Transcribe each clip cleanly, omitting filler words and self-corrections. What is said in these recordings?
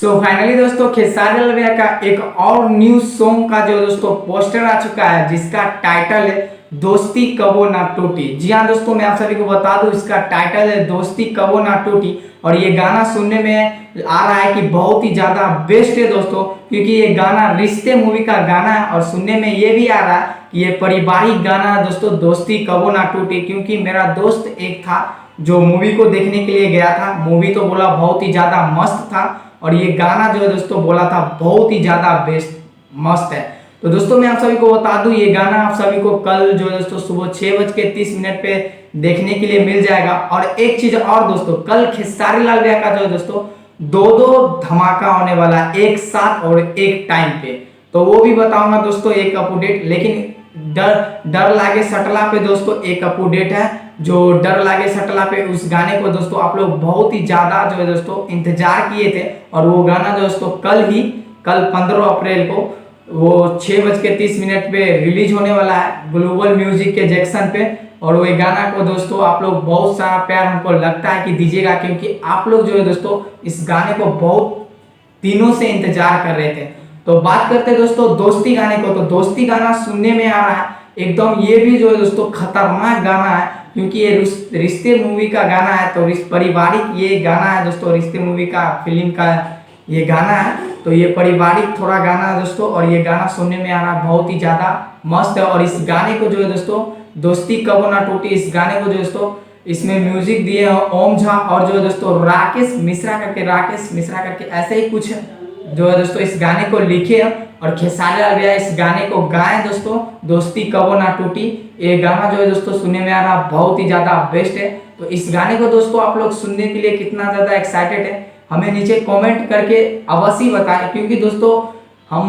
So finally दोस्तों खेसारी लाल भैया का एक और न्यू सॉन्ग का जो दोस्तों पोस्टर आ चुका है, जिसका टाइटल है दोस्ती कबो ना टूटी। जी हाँ दोस्तों, मैं आप सभी को बता दूं इसका टाइटल है दोस्ती कबो ना टूटी। और ये गाना सुनने में आ रहा है कि बहुत ही ज्यादा बेस्ट है दोस्तों, क्योंकि ये गाना रिश्ते मूवी का गाना है। और सुनने में ये भी आ रहा है कि ये पारिवारिक गाना है दोस्तों, दोस्ती कबो ना टूटी। क्योंकि मेरा दोस्त एक था जो मूवी को देखने के लिए गया था, मूवी तो बोला बहुत ही ज्यादा मस्त था, और ये गाना जो है दोस्तों बोला था बहुत ही ज्यादा बेस्ट मस्त है। तो दोस्तों मैं आप सभी को बता दूं ये गाना आप सभी को कल जो है दोस्तों सुबह 6:30 पे देखने के लिए मिल जाएगा। और एक चीज और दोस्तों, कल खेसारी लाल भैया का जो है दोस्तों दो धमाका होने वाला है एक साथ और एक टाइम पे, तो वो भी बताऊंगा दोस्तों एक अपडेट। लेकिन डर लागे सटला पे दोस्तों एक अपडेट है, जो डर लागे सटला पे उस गाने को दोस्तों आप लोग बहुत ही ज्यादा जो है दोस्तों इंतजार किए थे। और वो गाना दोस्तों कल 15 अप्रैल को वो 6:30 पे रिलीज होने वाला है ग्लोबल म्यूजिक के जैक्सन पे। और वो गाना को दोस्तों आप लोग बहुत सारा प्यार हमको लगता है कि दीजिएगा, क्योंकि आप लोग जो है दोस्तों इस गाने को बहुत दिनों से इंतजार कर रहे थे। तो बात करते हैं दोस्तों दोस्ती गाने को, तो दोस्ती गाना सुनने में आ रहा है एकदम, ये भी जो है दोस्तों खतरनाक गाना है, क्योंकि ये रिश्ते मूवी का गाना है। तो पारिवारिक ये गाना है दोस्तों, रिश्ते मूवी का फिल्म का ये गाना है, तो ये पारिवारिक थोड़ा गाना है दोस्तों। और ये गाना सुनने में आ रहा है बहुत ही ज्यादा मस्त है। और इस गाने को जो है दोस्तों दोस्ती कबो ना टूटी, इस गाने को जो दोस्तों इसमें म्यूजिक दिए ओम झा और जो है दोस्तों राकेश मिश्रा करके ऐसे ही कुछ जो है दोस्तों इस गाने को लिखे और खेसारी लाल भैया इस गाने को गाएं दोस्तों, दोस्ती कबो ना टूटी। ये गाना जो है दोस्तों सुनने में आ रहा बहुत ही ज्यादा बेस्ट है। तो इस गाने को दोस्तों आप लोग सुनने के लिए कितना ज्यादा एक्साइटेड है हमें नीचे कमेंट करके अवश्य बताएं, क्योंकि दोस्तों हम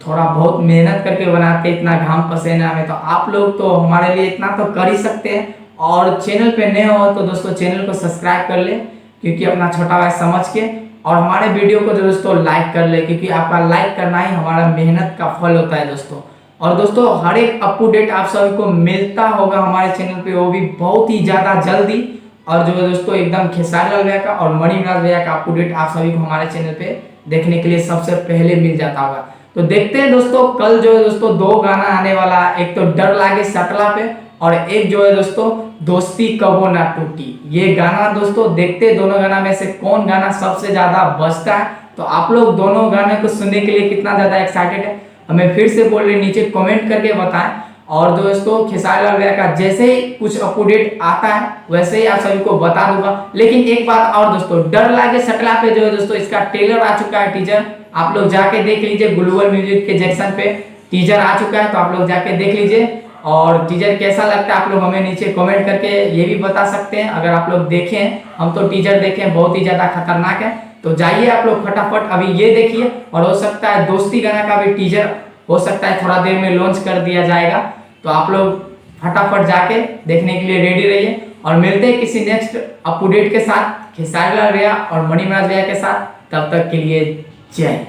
थोड़ा बहुत मेहनत करके बनाते हैं, इतना घाम पसीना में, तो आप लोग तो हमारे लिए इतना तो कर ही सकते हैं। और चैनल पे नए हो तो दोस्तों चैनल को सब्सक्राइब कर ले, क्योंकि अपना छोटा भाई समझ के, और हमारे वीडियो को दोस्तों लाइक कर ले, क्योंकि आपका लाइक करना ही हमारा मेहनत का फल होता है दोस्तों। और दोस्तों हर एक अपडेट आप सभी को मिलता होगा हमारे चैनल पे, वो भी बहुत ही ज्यादा जल्दी। और जो है दोस्तों एकदम खेसारी लाल भैया का और मणिराज भैया का अपडेट आप सभी को हमारे चैनल पे देखने के लिए सबसे पहले मिल जाता होगा। तो देखते हैं दोस्तों कल जो है दोस्तों दो गाना आने वाला है, एक तो डर लागे सटला पे और एक जो है दोस्तों दोस्ती कबो ना टूटी। ये गाना दोस्तों देखते हैं दोनों गाना में से कौन गाना सबसे ज्यादा बजता है। तो आप लोग दोनों गाने को सुनने के लिए कितना ज्यादा एक्साइटेड है हमें फिर से बोल रहे नीचे कमेंट करके बताएं। और दोस्तों खेसारी लाल भैया का जैसे ही कुछ अपडेट आता है वैसे ही आप सभी को बता दूंगा। लेकिन एक बात और दोस्तों, डर लागे सटला पे जो है दोस्तों इसका ट्रेलर आ चुका है, टीजर आप लोग जाके देख लीजिए, ग्लोबल म्यूजिक के जैक्सन पे टीजर आ चुका है, तो आप लोग जाके देख लीजिए। और टीजर कैसा लगता है आप लोग हमें नीचे कमेंट करके ये भी बता सकते हैं। अगर आप लोग देखें, हम तो टीजर देखें बहुत ही ज्यादा खतरनाक है, तो जाइए आप लोग फटाफट अभी ये देखिए। और हो सकता है दोस्ती गाना का भी टीजर हो सकता है थोड़ा देर में लॉन्च कर दिया जाएगा, तो आप लोग फटाफट जाके देखने के लिए रेडी रहिए। और मिलते हैं किसी नेक्स्ट अपडेट के साथ खेसारी लाल भैया और मणिराज भैया के साथ, तब तक के लिए जय।